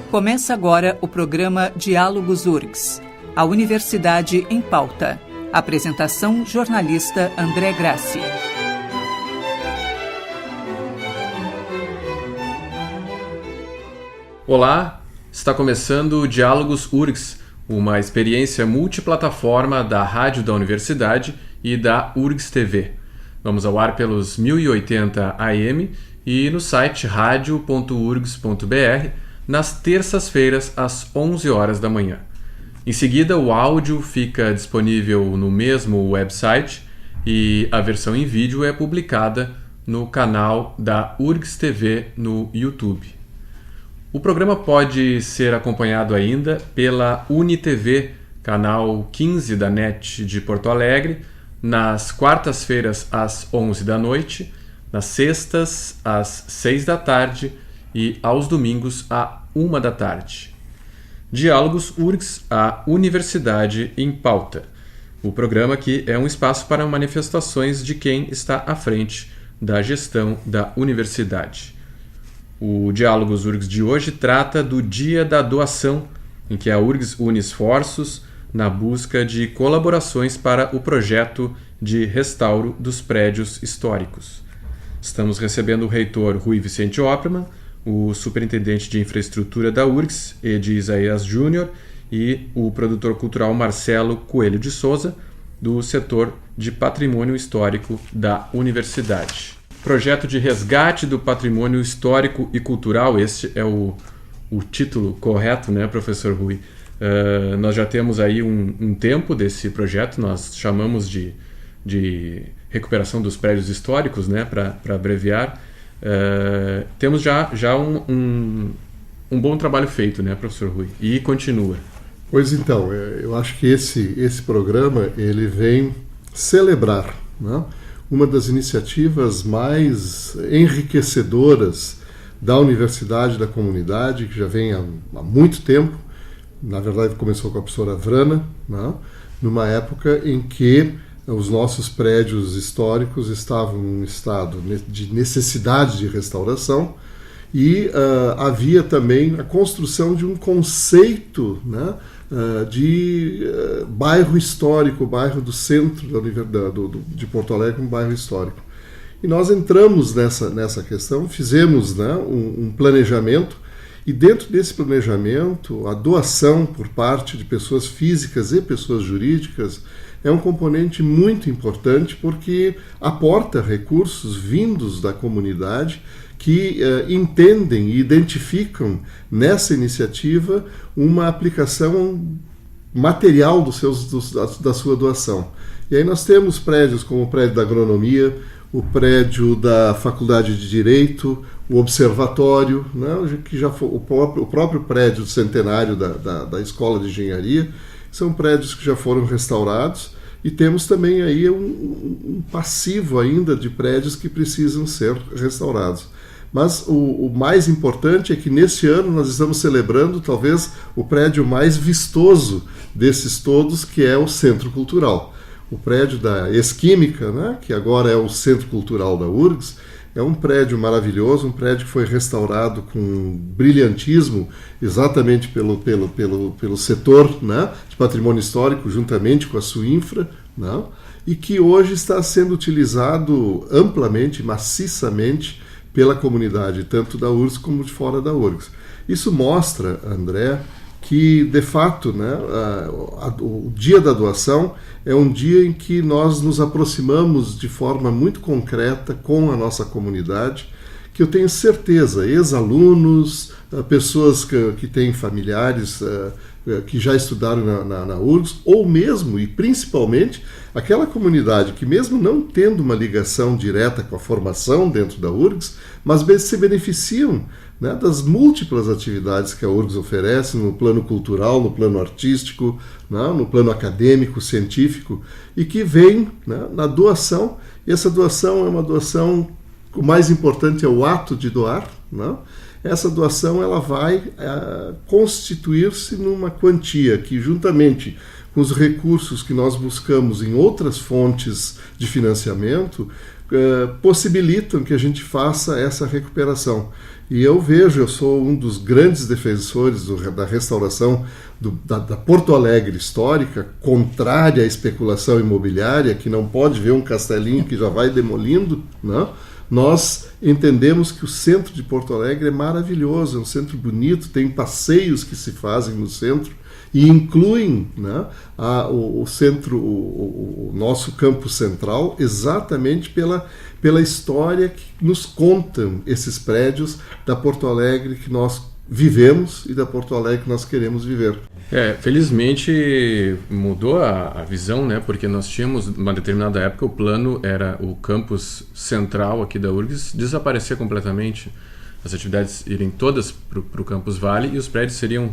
Começa agora o programa Diálogos URGS, a Universidade em Pauta. Apresentação, jornalista André Grassi. Olá, está começando o Diálogos URGS, uma experiência multiplataforma da Rádio da Universidade e da URGS TV. Vamos ao ar pelos 1080 AM e no site radio.urgs.br nas terças-feiras às 11 horas da manhã. Em seguida, o áudio fica disponível no mesmo website e a versão em vídeo é publicada no canal da URGS TV no YouTube. O programa pode ser acompanhado ainda pela UniTV, canal 15 da NET de Porto Alegre, nas quartas-feiras às 11 da noite, nas sextas às 6 da tarde e aos domingos à 1 da tarde. Diálogos URGS, a Universidade em Pauta. O programa aqui é um espaço para manifestações de quem está à frente da gestão da universidade. O Diálogos URGS de hoje trata do Dia da Doação, em que a URGS une esforços na busca de colaborações para o projeto de restauro dos prédios históricos. Estamos recebendo o reitor Rui Vicente Oppermann, o superintendente de infraestrutura da URGS, Edi Isaías Júnior, e o produtor cultural Marcelo Coelho de Souza, do setor de patrimônio histórico da universidade. Projeto de resgate do patrimônio histórico e cultural, este é o título correto, né, professor Rui? Nós já temos aí um tempo desse projeto, nós chamamos de recuperação dos prédios históricos, né, para abreviar. Temos já um bom trabalho feito, né, professor Rui? E continua. Pois então, eu acho que esse programa ele vem celebrar, né, uma das iniciativas mais enriquecedoras da universidade, da comunidade, que já vem há muito tempo. Na verdade, começou com a professora Vrana, né, numa época em que os nossos prédios históricos estavam em estado de necessidade de restauração e havia também a construção de um conceito, né, de bairro histórico, bairro do centro de Porto Alegre, um bairro histórico. E nós entramos nessa questão, fizemos, né, um planejamento, e dentro desse planejamento, a doação por parte de pessoas físicas e pessoas jurídicas é um componente muito importante porque aporta recursos vindos da comunidade que entendem e identificam nessa iniciativa uma aplicação material da sua doação. E aí nós temos prédios como o prédio da agronomia, o prédio da Faculdade de Direito, o Observatório, né, que já foi o próprio prédio centenário da Escola de Engenharia, são prédios que já foram restaurados, e temos também aí um passivo ainda de prédios que precisam ser restaurados. Mas o mais importante é que neste ano nós estamos celebrando talvez o prédio mais vistoso desses todos, que é o Centro Cultural. O prédio da Esquímica, né, que agora é o Centro Cultural da URGS, é um prédio maravilhoso, um prédio que foi restaurado com brilhantismo exatamente pelo setor, né, de patrimônio histórico, juntamente com a Suinfra, né, e que hoje está sendo utilizado amplamente, maciçamente, pela comunidade, tanto da URGS como de fora da URGS. Isso mostra, André, que, de fato, né, o Dia da Doação é um dia em que nós nos aproximamos de forma muito concreta com a nossa comunidade, que eu tenho certeza, ex-alunos, pessoas que têm familiares que já estudaram na URGS, ou mesmo e principalmente aquela comunidade que, mesmo não tendo uma ligação direta com a formação dentro da URGS, mas se beneficiam, né, das múltiplas atividades que a URGS oferece no plano cultural, no plano artístico, né, no plano acadêmico, científico, e que vem, né, na doação. E essa doação é uma doação, o mais importante é o ato de doar, né? Essa doação ela vai constituir-se numa quantia que, juntamente com os recursos que nós buscamos em outras fontes de financiamento, possibilitam que a gente faça essa recuperação. E eu sou um dos grandes defensores da restauração da Porto Alegre histórica, contrária à especulação imobiliária, que não pode ver um castelinho que já vai demolindo, não? Nós entendemos que o centro de Porto Alegre é maravilhoso, é um centro bonito, tem passeios que se fazem no centro e incluem, né, o centro, o nosso campo central, exatamente pela história que nos contam esses prédios da Porto Alegre que nós vivemos e da Porto Alegre que nós queremos viver. Felizmente mudou a visão, né? Porque nós tínhamos, numa determinada época, o plano era o campus central aqui da URGS desaparecer completamente, as atividades irem todas para o Campus Vale e os prédios seriam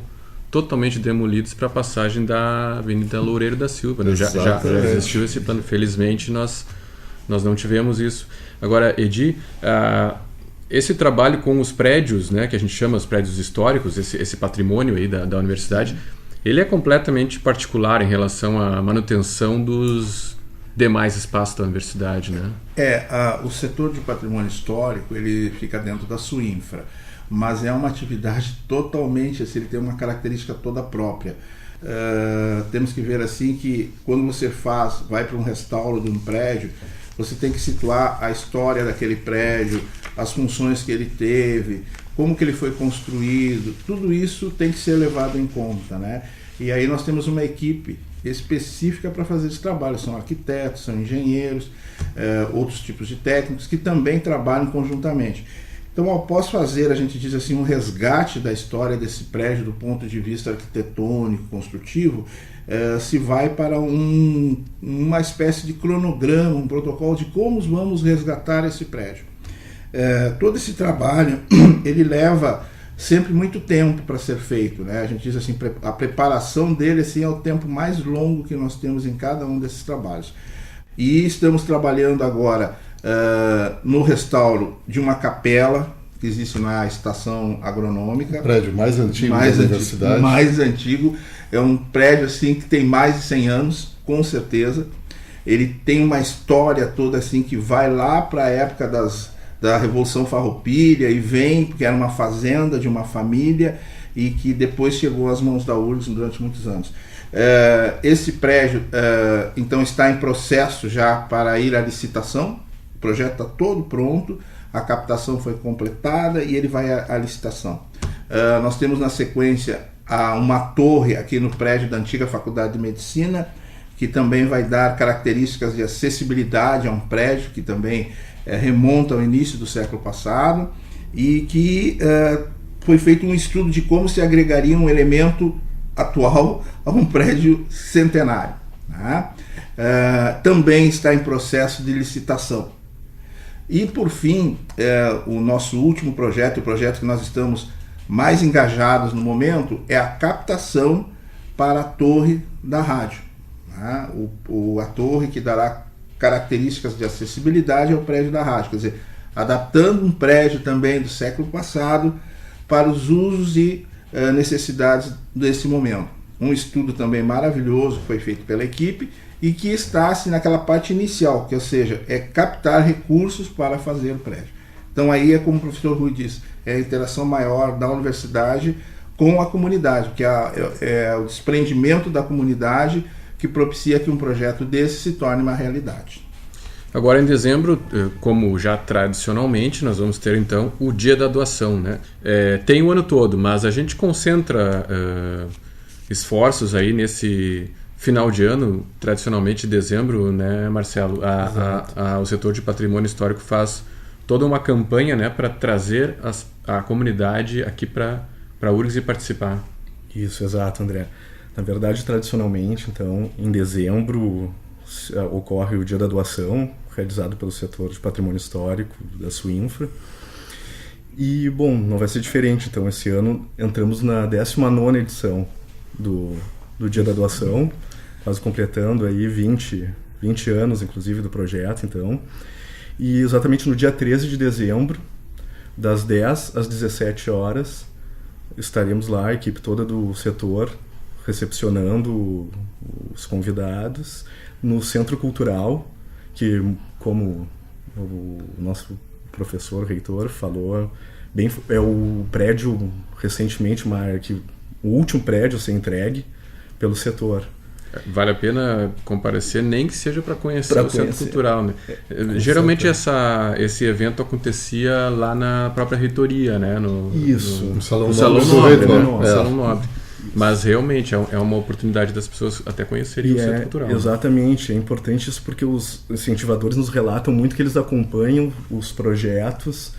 totalmente demolidos para a passagem da Avenida Loureiro da Silva. Né? Já existiu esse plano. Felizmente nós não tivemos isso. Agora, Edi, esse trabalho com os prédios, né, que a gente chama os prédios históricos, esse patrimônio aí da universidade, ele é completamente particular em relação à manutenção dos demais espaços da universidade, né? O setor de patrimônio histórico, ele fica dentro da SUINFRA, mas é uma atividade totalmente, assim, ele tem uma característica toda própria. Temos que ver assim que quando você vai para um restauro de um prédio, você tem que situar a história daquele prédio, as funções que ele teve, como que ele foi construído, tudo isso tem que ser levado em conta, né? E aí nós temos uma equipe específica para fazer esse trabalho, são arquitetos, são engenheiros, outros tipos de técnicos que também trabalham conjuntamente. Então, após fazer, a gente diz assim, um resgate da história desse prédio do ponto de vista arquitetônico, construtivo, se vai para uma espécie de cronograma, um protocolo de como vamos resgatar esse prédio. Todo esse trabalho, ele leva sempre muito tempo para ser feito, né? A gente diz assim, a preparação dele assim, é o tempo mais longo que nós temos em cada um desses trabalhos. E estamos trabalhando agora no restauro de uma capela que existe na estação agronômica. O prédio mais antigo da universidade. Mais antigo. É um prédio assim, que tem mais de 100 anos, com certeza. Ele tem uma história toda assim, que vai lá para a época da Revolução Farroupilha e vem, porque era uma fazenda de uma família e que depois chegou às mãos da URGS durante muitos anos. Esse prédio, então, está em processo já para ir à licitação. O projeto está todo pronto, a captação foi completada e ele vai à licitação. Nós temos na sequência uma torre aqui no prédio da antiga Faculdade de Medicina, que também vai dar características de acessibilidade a um prédio que também remonta ao início do século passado e que foi feito um estudo de como se agregaria um elemento atual a um prédio centenário. Né? Também está em processo de licitação. E, por fim, o nosso último projeto, o projeto que nós estamos mais engajados no momento, é a captação para a torre da rádio. Né? A torre que dará características de acessibilidade ao prédio da rádio, quer dizer, adaptando um prédio também do século passado para os usos e necessidades desse momento. Um estudo também maravilhoso foi feito pela equipe e que está assim, naquela parte inicial, que, ou seja, é captar recursos para fazer o prédio. Então aí é como o professor Rui disse, é a interação maior da universidade com a comunidade, que é o desprendimento da comunidade que propicia que um projeto desse se torne uma realidade. Agora, em dezembro, como já tradicionalmente, nós vamos ter então o Dia da Doação, né? Tem o ano todo, mas a gente concentra esforços aí nesse final de ano, tradicionalmente dezembro, né, Marcelo? O setor de patrimônio histórico faz toda uma campanha, né, para trazer a comunidade aqui para a URGS e participar. Isso, exato, André. Na verdade, tradicionalmente, então, em dezembro ocorre o Dia da Doação, realizado pelo setor de patrimônio histórico da SUINFRA. E, bom, não vai ser diferente. Então, esse ano entramos na 19ª edição do Dia da Doação, quase completando aí 20 anos, inclusive, do projeto, então. E exatamente no dia 13 de dezembro, das 10 às 17 horas, estaremos lá, a equipe toda do setor, recepcionando os convidados no Centro Cultural, que, como o nosso professor, reitor, falou bem, é o prédio recentemente, o último prédio a ser entregue pelo setor. Vale a pena comparecer, nem que seja para conhecer o Centro Cultural, né? Geralmente esse evento acontecia lá na própria reitoria, né? No Salão Nobre, né? Salão Nobre. Mas realmente é uma oportunidade das pessoas até conhecerem o Centro Cultural. Exatamente, é importante isso porque os incentivadores nos relatam muito que eles acompanham os projetos.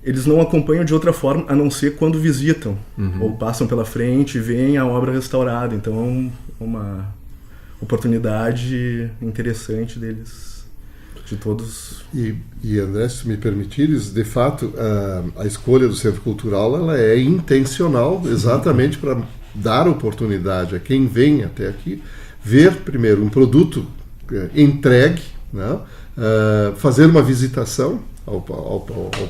Eles não acompanham de outra forma, a não ser quando visitam, ou passam pela frente e veem a obra restaurada. Então é uma oportunidade interessante deles, de todos. E André, se me permitires, de fato, a escolha do Centro Cultural ela é intencional, exatamente para dar oportunidade a quem vem até aqui, ver primeiro um produto entregue, né? Fazer uma visitação ao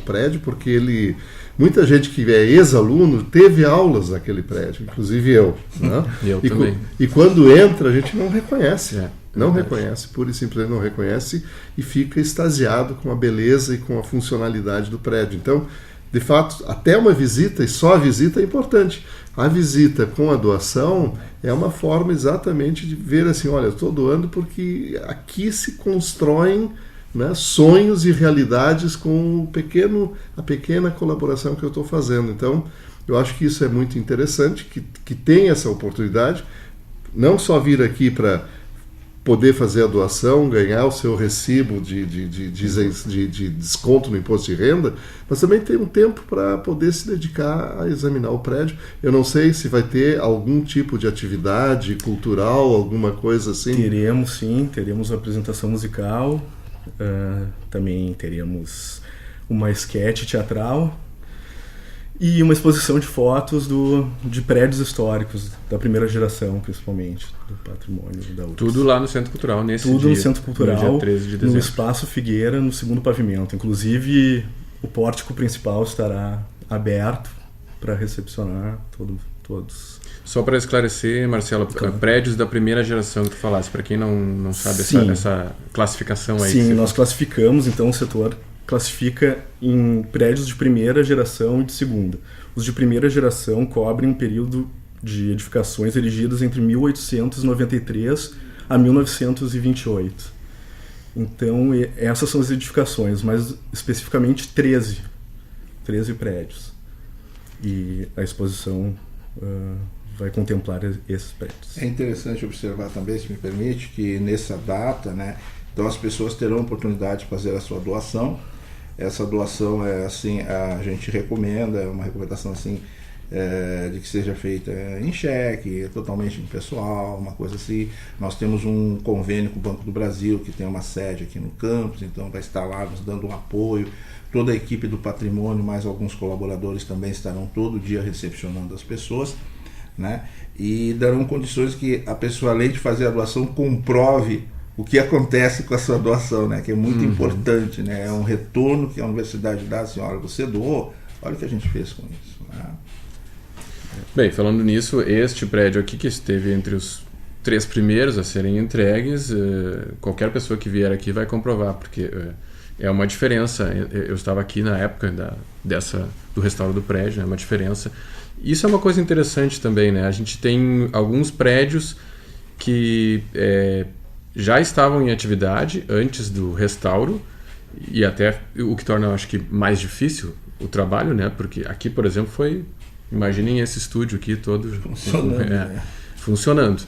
prédio, porque muita gente que é ex-aluno teve aulas naquele prédio, inclusive eu. Né? Eu também. E quando entra, a gente não reconhece. Não reconhece, pura e simplesmente não reconhece, e fica extasiado com a beleza e com a funcionalidade do prédio. Então, de fato, até uma visita, e só a visita é importante. A visita com a doação é uma forma exatamente de ver assim, olha, eu estou doando porque aqui se constroem, né, sonhos e realidades com a pequena colaboração que eu estou fazendo. Então, eu acho que isso é muito interessante, que tem essa oportunidade, não só vir aqui para poder fazer a doação, ganhar o seu recibo de desconto no imposto de renda, mas também ter um tempo para poder se dedicar a examinar o prédio. Eu não sei se vai ter algum tipo de atividade cultural, alguma coisa assim. Teremos apresentação musical, também teremos uma esquete teatral e uma exposição de fotos de prédios históricos da primeira geração, principalmente, do patrimônio da URGS. Tudo lá no Centro Cultural, nesse dia. Tudo no Centro no Cultural, dia 13 de dezembro. no Espaço Figueira, no segundo pavimento. Inclusive, o pórtico principal estará aberto para recepcionar todos. Só para esclarecer, Marcelo, claro. Prédios da primeira geração que tu falasse, para quem não sabe essa classificação aí. Sim, nós classificamos, então o setor classifica em prédios de primeira geração e de segunda. Os de primeira geração cobrem um período de edificações erigidas entre 1893 a 1928. Então, essas são as edificações, mas especificamente 13 prédios. E a exposição vai contemplar esses prédios. É interessante observar também, se me permite, que nessa data, né, então as pessoas terão a oportunidade de fazer a sua doação. Essa doação é assim, a gente recomenda, é uma recomendação assim, de que seja feita em cheque, totalmente impessoal, uma coisa assim. Nós temos um convênio com o Banco do Brasil, que tem uma sede aqui no campus, então vai estar lá nos dando um apoio. Toda a equipe do patrimônio, mais alguns colaboradores também estarão todo dia recepcionando as pessoas, né? E darão condições que a pessoa, além de fazer a doação, comprove o que acontece com a sua doação, né? Que é muito importante, né? É um retorno que a universidade dá, assim, olha, você doou, olha o que a gente fez com isso, né? Bem, falando nisso, este prédio aqui que esteve entre os 3 primeiros a serem entregues, qualquer pessoa que vier aqui vai comprovar, porque é uma diferença. Eu estava aqui na época do restauro do prédio, né? Uma diferença. Isso é uma coisa interessante também, né? A gente tem alguns prédios que já estavam em atividade antes do restauro, e até o que torna, acho que, mais difícil o trabalho, né? Porque aqui, por exemplo, imaginem esse estúdio aqui todo funcionando.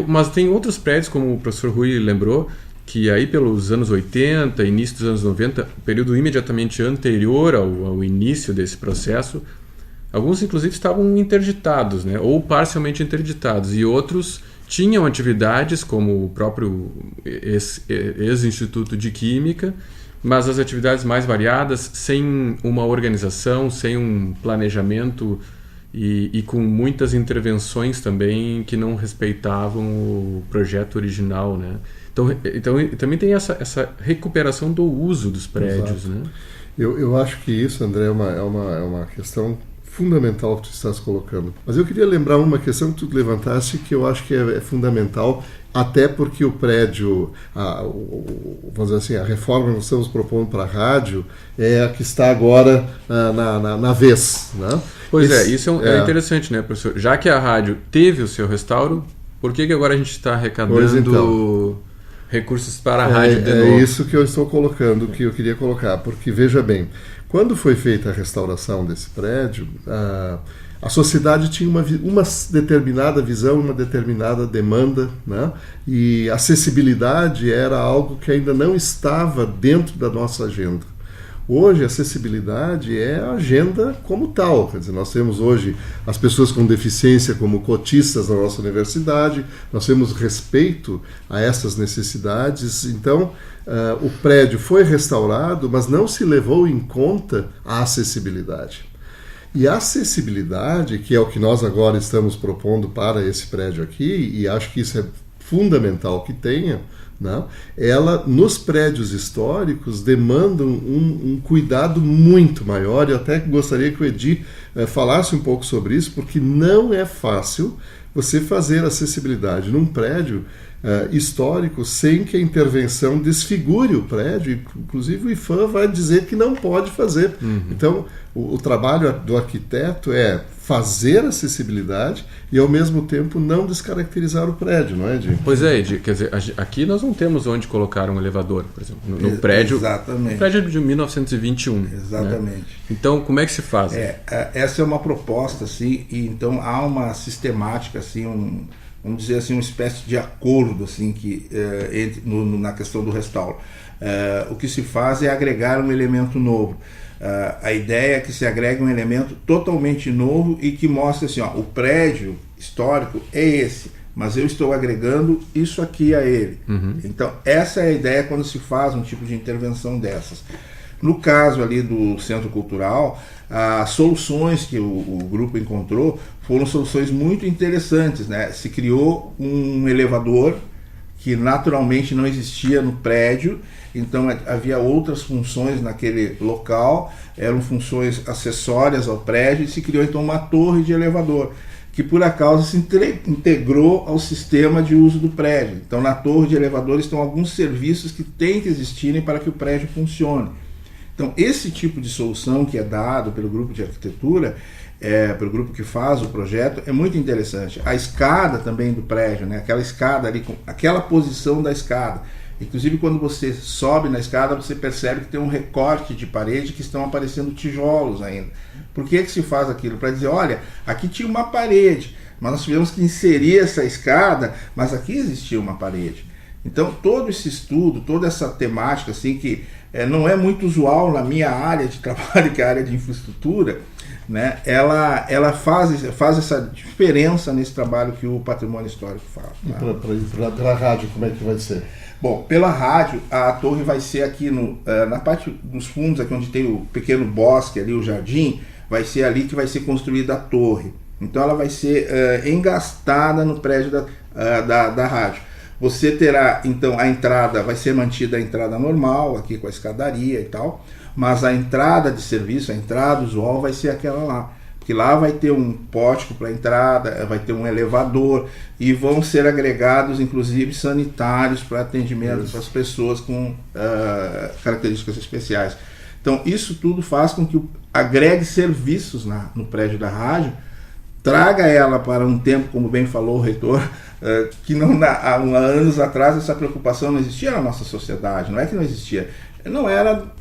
Mas tem outros prédios, como o professor Rui lembrou, que aí pelos anos 80, início dos anos 90, período imediatamente anterior ao início desse processo, alguns inclusive estavam interditados, né? Ou parcialmente interditados, e outros tinham atividades como o próprio ex-Instituto de Química, mas as atividades mais variadas, sem uma organização, sem um planejamento e com muitas intervenções também que não respeitavam o projeto original, né? Então também tem essa recuperação do uso dos prédios, né? Eu acho que isso, André, é uma questão fundamental que tu estás colocando. Mas eu queria lembrar uma questão que tu levantaste que eu acho que é fundamental, até porque o prédio, vamos dizer assim, a reforma que nós estamos propondo para a rádio é a que está agora na vez. Né? Pois isso é interessante, né, professor? Já que a rádio teve o seu restauro, por que agora a gente está arrecadando recursos para a rádio de novo? É isso que eu estou colocando, que eu queria colocar, porque veja bem, quando foi feita a restauração desse prédio, a sociedade tinha uma determinada visão, uma determinada demanda, né? E acessibilidade era algo que ainda não estava dentro da nossa agenda. Hoje, a acessibilidade é a agenda como tal. Quer dizer, nós temos hoje as pessoas com deficiência como cotistas na nossa universidade, nós temos respeito a essas necessidades. Então, o prédio foi restaurado, mas não se levou em conta a acessibilidade. E a acessibilidade, que é o que nós agora estamos propondo para esse prédio aqui, e acho que isso é fundamental que tenha, né? Ela, nos prédios históricos, demandam um cuidado muito maior. Eu até gostaria que o Edi falasse um pouco sobre isso, porque não é fácil você fazer acessibilidade num prédio histórico sem que a intervenção desfigure o prédio. Inclusive o IPHAN vai dizer que não pode fazer. Então, o trabalho do arquiteto é fazer acessibilidade e, ao mesmo tempo, não descaracterizar o prédio, não é, Edi? Pois é, Edi. Quer dizer, aqui nós não temos onde colocar um elevador, por exemplo, no prédio. Exatamente. No prédio de 1921. Exatamente. Né? Então, como é que se faz? Essa é uma proposta, assim, e então há uma sistemática, assim, vamos dizer assim, uma espécie de acordo, assim, que na questão do restauro. O que se faz é agregar um elemento novo. A ideia é que se agregue um elemento totalmente novo e que mostre assim, o prédio histórico é esse, mas eu estou agregando isso aqui a ele. Então, essa é a ideia quando se faz um tipo de intervenção dessas. No caso ali do Centro Cultural, as soluções que o grupo encontrou foram soluções muito interessantes, né? Se criou um elevador que naturalmente não existia no prédio, então havia outras funções naquele local, eram funções acessórias ao prédio, e se criou então uma torre de elevador, que por acaso se integrou ao sistema de uso do prédio. Então na torre de elevador estão alguns serviços que têm que existirem para que o prédio funcione. Então esse tipo de solução que é dado pelo grupo de arquitetura, pelo grupo que faz o projeto, é muito interessante. A escada também do prédio, né? Aquela escada ali, aquela posição da escada. Inclusive, quando você sobe na escada, você percebe que tem um recorte de parede que estão aparecendo tijolos ainda. Por que se faz aquilo? Para dizer, olha, aqui tinha uma parede, mas nós tivemos que inserir essa escada, mas aqui existia uma parede. Então, todo esse estudo, toda essa temática, assim, que não é muito usual na minha área de trabalho, que é a área de infraestrutura, né, ela faz essa diferença nesse trabalho que o patrimônio histórico faz. E para a rádio, como é que vai ser? Bom, pela rádio, a torre vai ser aqui na parte dos fundos, aqui onde tem o pequeno bosque ali, o jardim, vai ser ali que vai ser construída a torre. Então ela vai ser engastada no prédio da rádio. Você terá, então, a entrada, vai ser mantida a entrada normal, aqui com a escadaria e tal, mas a entrada de serviço, a entrada usual vai ser aquela lá. Porque lá vai ter um pórtico para entrada, vai ter um elevador e vão ser agregados, inclusive, sanitários para atendimento para as pessoas com características especiais. Então, isso tudo faz com que agregue serviços no prédio da rádio, traga ela para um tempo, como bem falou o reitor, que há anos atrás essa preocupação não existia na nossa sociedade. Não é que não existia, não era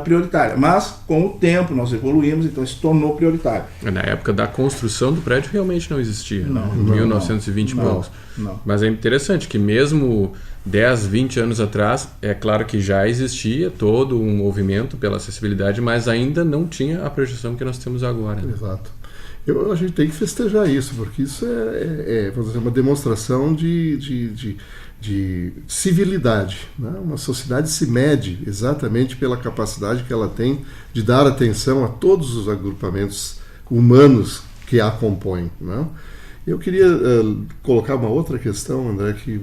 prioritária, mas com o tempo nós evoluímos, então se tornou prioritário. Na época da construção do prédio realmente não existia, não, em 1920 e poucos. Mas é interessante que mesmo 10, 20 anos atrás, é claro que já existia todo um movimento pela acessibilidade, mas ainda não tinha a projeção que nós temos agora. Né? Exato. A gente tem que festejar isso, porque isso vamos dizer, uma demonstração de civilidade. Né? Uma sociedade se mede exatamente pela capacidade que ela tem de dar atenção a todos os agrupamentos humanos que a compõem. Né? Eu queria colocar uma outra questão, André, que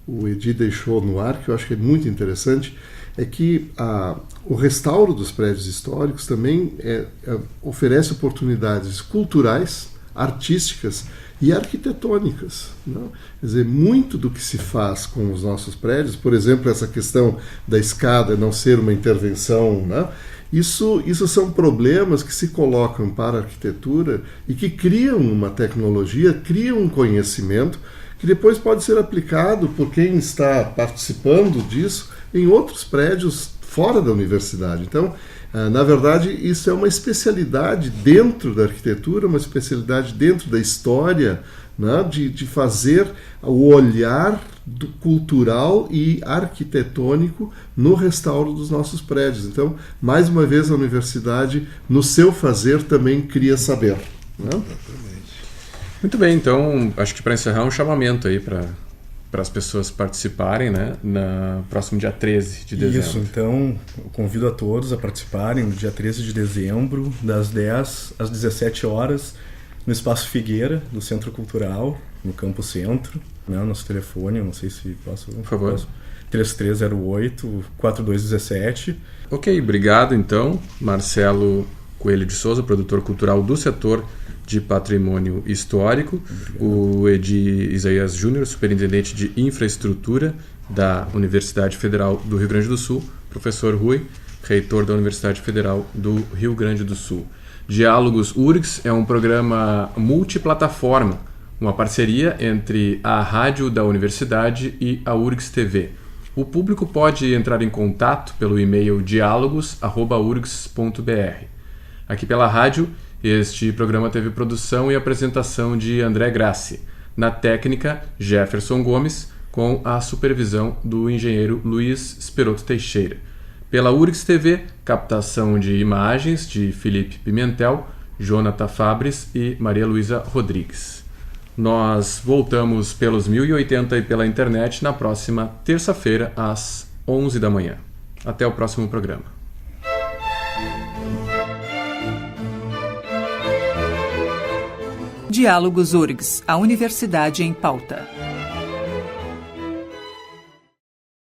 o Edi deixou no ar, que eu acho que é muito interessante, é que o restauro dos prédios históricos também oferece oportunidades culturais, artísticas e arquitetônicas, não? Quer dizer, muito do que se faz com os nossos prédios, por exemplo, essa questão da escada não ser uma intervenção, né? Isso são problemas que se colocam para a arquitetura e que criam uma tecnologia, criam um conhecimento que depois pode ser aplicado por quem está participando disso em outros prédios fora da universidade. Então, na verdade, isso é uma especialidade dentro da arquitetura, uma especialidade dentro da história, né, de fazer o olhar cultural e arquitetônico no restauro dos nossos prédios. Então, mais uma vez, a universidade, no seu fazer, também cria saber. Né? Muito bem, então, acho que para encerrar, um chamamento aí para as pessoas participarem, né, no próximo dia 13 de dezembro. Isso, então, eu convido a todos a participarem no dia 13 de dezembro, das 10 às 17 horas, no Espaço Figueira, do Centro Cultural, no Campo Centro, né, nosso telefone, eu não sei se posso... Por favor. 3308-4217. Ok, obrigado então, Marcelo Coelho de Souza, produtor cultural do setor de patrimônio histórico, o Edi Isaías Júnior, superintendente de infraestrutura da Universidade Federal do Rio Grande do Sul, professor Rui, reitor da Universidade Federal do Rio Grande do Sul. Diálogos URGS é um programa multiplataforma, uma parceria entre a rádio da universidade e a URGS TV. O público pode entrar em contato pelo e-mail dialogos@urgs.br. Aqui pela rádio, este programa teve produção e apresentação de André Grassi. Na técnica, Jefferson Gomes, com a supervisão do engenheiro Luiz Esperoto Teixeira. Pela URGS TV, captação de imagens de Felipe Pimentel, Jonathan Fabres e Maria Luísa Rodrigues. Nós voltamos pelos 1080 e pela internet na próxima terça-feira, às 11 da manhã. Até o próximo programa. Diálogos URGS, a Universidade em Pauta.